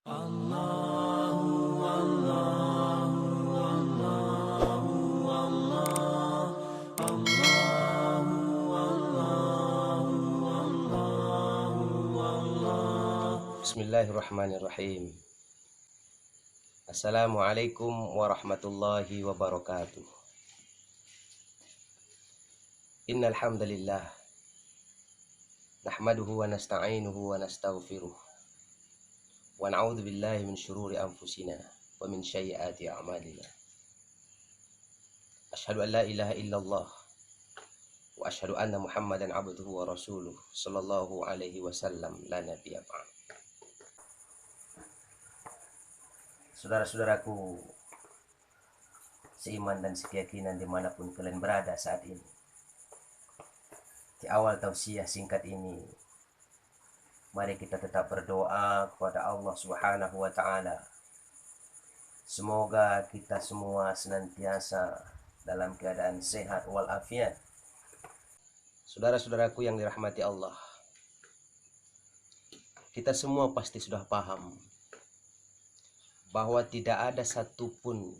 Allahu Allahu Allahu Allah Allahu Allahu Allahu Allah. Bismillahirrahmanirrahim. Assalamualaikum warahmatullahi wabarakatuh. Innal hamdalillah nahmaduhu wa nasta'inuhu wa nastaghfiruh wa na'udzu billahi min syururi anfusina wa min sayyiati a'malina. Asyhadu an la ilaha illallah wa asyhadu anna Muhammadan abduhu wa rasuluh sallallahu alaihi wasallam la nabiyya ba'd. Saudara-saudaraku seiman dan sekeyakinan dimanapun kalian berada saat ini, di awal tausiah singkat ini, mari kita tetap berdoa kepada Allah Subhanahu wa Ta'ala. Semoga kita semua senantiasa dalam keadaan sehat walafiat. Saudara-saudaraku yang dirahmati Allah, kita semua pasti sudah paham bahwa tidak ada satupun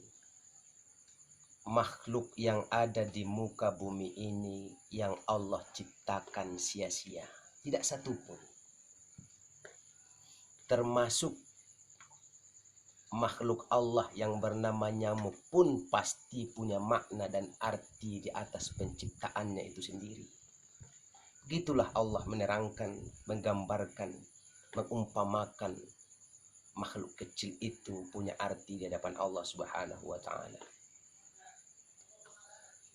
makhluk yang ada di muka bumi ini yang Allah ciptakan sia-sia. Tidak satupun. Termasuk makhluk Allah yang bernama nyamuk pun pasti punya makna dan arti di atas penciptaannya itu sendiri. Begitulah Allah menerangkan, menggambarkan, mengumpamakan makhluk kecil itu punya arti di hadapan Allah Subhanahu wa Ta'ala.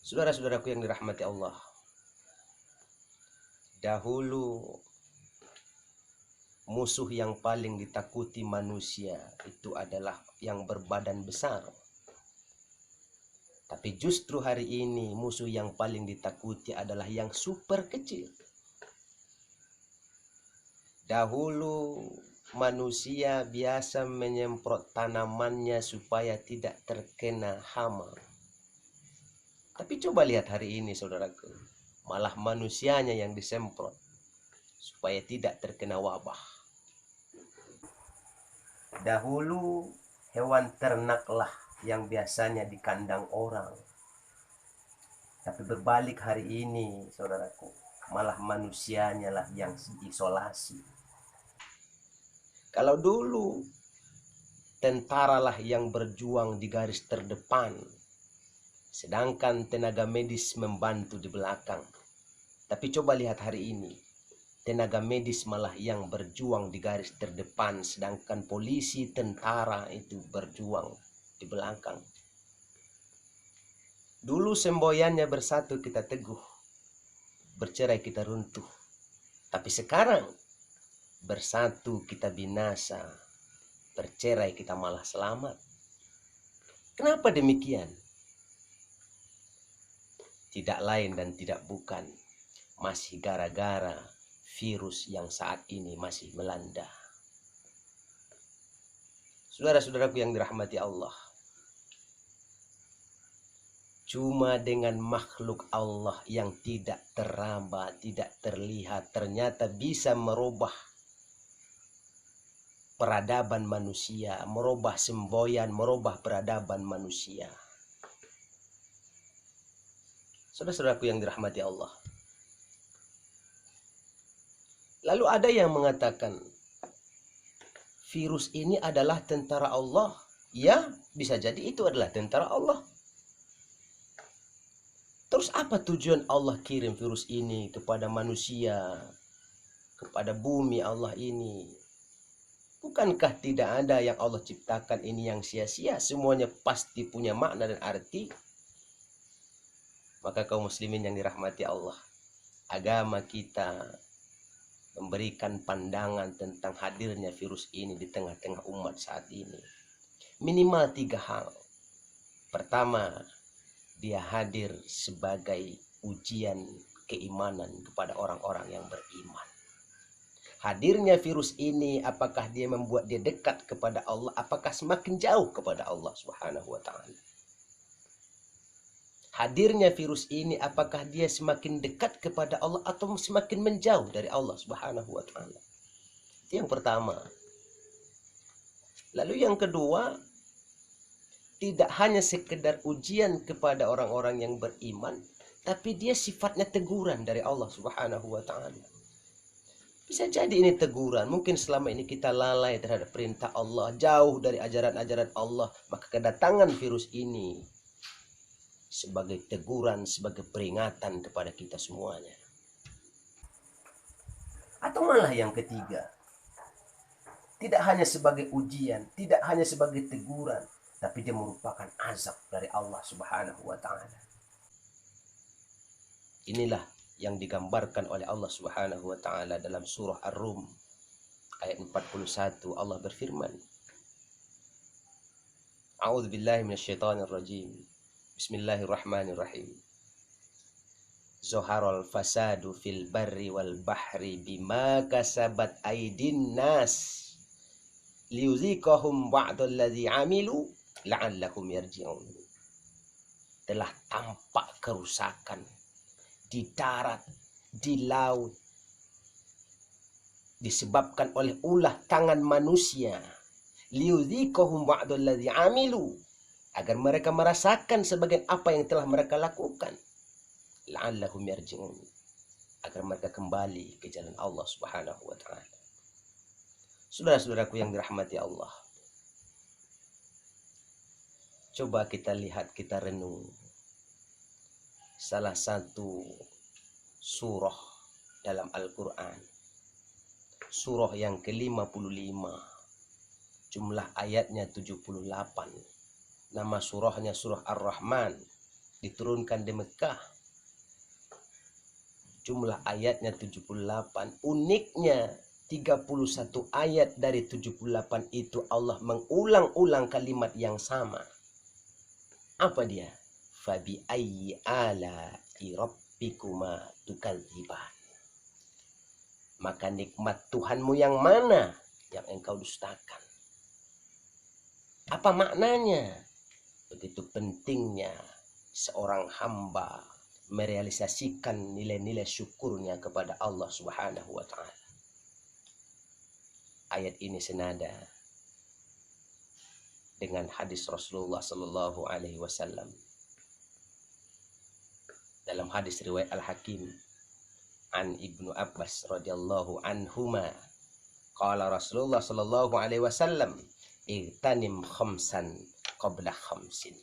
Saudara-saudaraku yang dirahmati Allah, dahulu musuh yang paling ditakuti manusia itu adalah yang berbadan besar. Tapi justru hari ini musuh yang paling ditakuti adalah yang super kecil. Dahulu manusia biasa menyemprot tanamannya supaya tidak terkena hama. Tapi coba lihat hari ini saudaraku, malah manusianya yang disemprot supaya tidak terkena wabah. Dahulu hewan ternaklah yang biasanya di kandang orang. Tapi berbalik hari ini saudaraku, malah manusianya lah yang diisolasi. Kalau dulu tentaralah yang berjuang di garis terdepan, sedangkan tenaga medis membantu di belakang. Tapi coba lihat hari ini, tenaga medis malah yang berjuang di garis terdepan, sedangkan polisi, tentara itu berjuang di belakang. Dulu semboyannya bersatu kita teguh, bercerai kita runtuh. Tapi sekarang bersatu kita binasa, bercerai kita malah selamat. Kenapa demikian? Tidak lain dan tidak bukan, masih gara-gara virus yang saat ini masih melanda. Saudara-saudaraku yang dirahmati Allah, cuma dengan makhluk Allah yang tidak teraba, tidak terlihat, ternyata bisa merubah peradaban manusia, merubah semboyan, merubah peradaban manusia. Saudara-saudaraku yang dirahmati Allah, lalu ada yang mengatakan virus ini adalah tentara Allah. Ya, bisa jadi itu adalah tentara Allah. Terus apa tujuan Allah kirim virus ini kepada manusia, kepada bumi Allah ini? Bukankah tidak ada yang Allah ciptakan ini yang sia-sia? Semuanya pasti punya makna dan arti. Maka kaum muslimin yang dirahmati Allah, agama kita memberikan pandangan tentang hadirnya virus ini di tengah-tengah umat saat ini. Minimal 3 hal. Pertama, dia hadir sebagai ujian keimanan kepada orang-orang yang beriman. Hadirnya virus ini, apakah dia membuat dia dekat kepada Allah, apakah semakin jauh kepada Allah Subhanahu wa Ta'ala? Hadirnya virus ini, apakah dia semakin dekat kepada Allah atau semakin menjauh dari Allah Subhanahu wa Ta'ala? Itu yang pertama. Lalu yang kedua, tidak hanya sekedar ujian kepada orang-orang yang beriman, tapi dia sifatnya teguran dari Allah Subhanahu wa taala. Bisa jadi ini teguran, mungkin selama ini kita lalai terhadap perintah Allah, jauh dari ajaran-ajaran Allah, maka kedatangan virus ini sebagai teguran, sebagai peringatan kepada kita semuanya. Atau malah yang ketiga, tidak hanya sebagai ujian, tidak hanya sebagai teguran, tapi dia merupakan azab dari Allah Subhanahu wa taala. Inilah yang digambarkan oleh Allah Subhanahu wa taala dalam surah Ar-Rum ayat 41. Allah berfirman, A'udzubillahi minasyaitonirrajim. Bismillahirrahmanirrahim. Zoharul fasadu fil barri wal bahri bima kasabat aydin nas liyuziqahum ba'dal ladzi amilu la'allahum yarji'un. Telah tampak kerusakan di darat, di laut, disebabkan oleh ulah tangan manusia. Liyuziqahum ba'dal ladzi amilu, agar mereka merasakan sebagian apa yang telah mereka lakukan. La'allahum yarji'un, agar mereka kembali ke jalan Allah Subhanahu wa taala. Saudara-saudaraku yang dirahmati Allah, coba kita lihat, kita renung salah satu surah dalam Al-Quran, surah yang ke-55, jumlah ayatnya 78. Nama surahnya surah Ar-Rahman, diturunkan di Mekah. Jumlah ayatnya 78. Uniknya 31 ayat dari 78 itu Allah mengulang-ulang kalimat yang sama. Apa dia? Fabi ayyi ala'i rabbikuma tukadziban. Maka nikmat Tuhanmu yang mana yang engkau dustakan? Apa maknanya? Begitu pentingnya seorang hamba merealisasikan nilai-nilai syukurnya kepada Allah Subhanahu wa taala. Ayat ini senada dengan hadis Rasulullah sallallahu alaihi wasallam. Dalam hadis riwayat Al-Hakim an Ibnu Abbas radhiyallahu anhuma, qala Rasulullah sallallahu alaihi wasallam, igtanim khamsan qabla khamsin.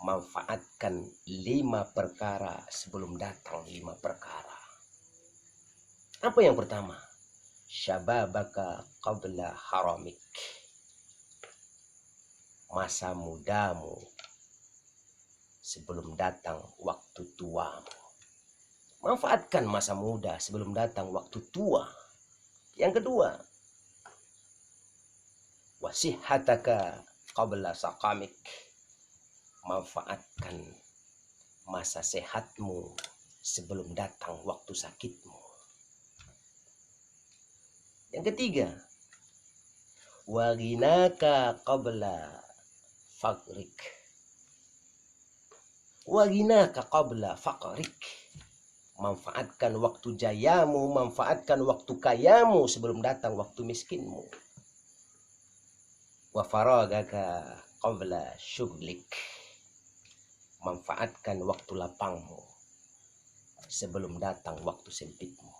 Manfaatkan 5 perkara sebelum datang 5 perkara. Apa yang pertama? Syababaka qabla haramik. Masa mudamu sebelum datang waktu tuamu. Manfaatkan masa muda sebelum datang waktu tua. Yang kedua, wasihataka qabla saqamik. Manfaatkan masa sehatmu sebelum datang waktu sakitmu. Yang ketiga, waginaka qabla faqrik. Waginaka qabla faqrik. Manfaatkan waktu jayamu, manfaatkan waktu kayamu sebelum datang waktu miskinmu. Wa faragaka qabla syughlik. Manfaatkan waktu lapangmu sebelum datang waktu sempitmu.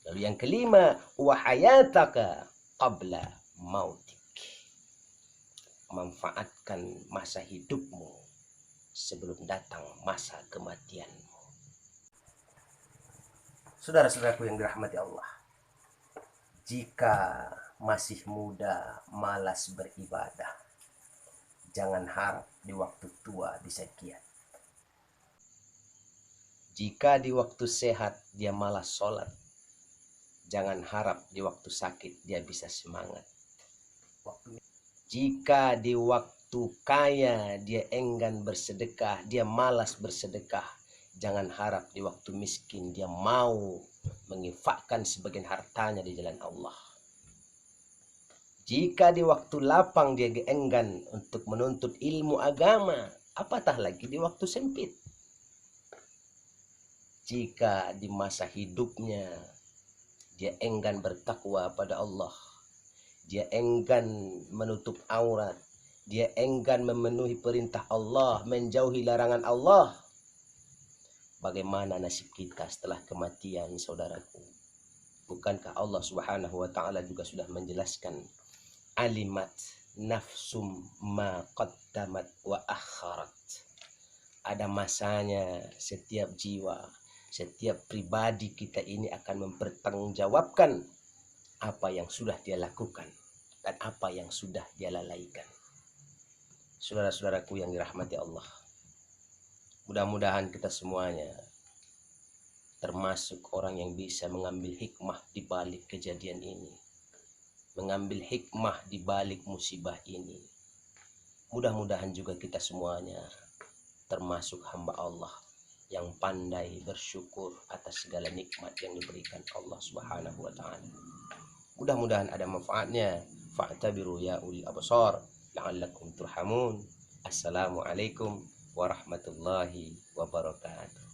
Lalu yang kelima, wa hayataka qabla mautik. Manfaatkan masa hidupmu sebelum datang masa kematianmu. Saudara-saudaraku yang dirahmati Allah, jika masih muda malas beribadah, jangan harap di waktu tua bisa giat. Jika di waktu sehat dia malas sholat, jangan harap di waktu sakit dia bisa semangat. Jika di waktu kaya dia enggan bersedekah, dia malas bersedekah, jangan harap di waktu miskin dia mau menginfakkan sebagian hartanya di jalan Allah. Jika di waktu lapang dia enggan untuk menuntut ilmu agama, apatah lagi di waktu sempit. Jika di masa hidupnya dia enggan bertakwa pada Allah, dia enggan menutup aurat, dia enggan memenuhi perintah Allah, menjauhi larangan Allah. Bagaimana nasib kita setelah kematian, saudaraku? Bukankah Allah Subhanahu wa taala juga sudah menjelaskan, alimat nafsum ma qaddamat wa akharat. Ada masanya setiap jiwa, setiap pribadi kita ini akan mempertanggungjawabkan apa yang sudah dia lakukan dan apa yang sudah dia lalaikan. Saudara-saudaraku yang dirahmati Allah, mudah-mudahan kita semuanya termasuk orang yang bisa mengambil hikmah di balik kejadian ini, mengambil hikmah di balik musibah ini. Mudah-mudahan juga kita semuanya termasuk hamba Allah yang pandai bersyukur atas segala nikmat yang diberikan Allah Subhanahu wa taala. Mudah-mudahan ada manfaatnya. Fa'tabiru ya ulil absar la'allakum turhamun. Assalamualaikum warahmatullahi wabarakatuh.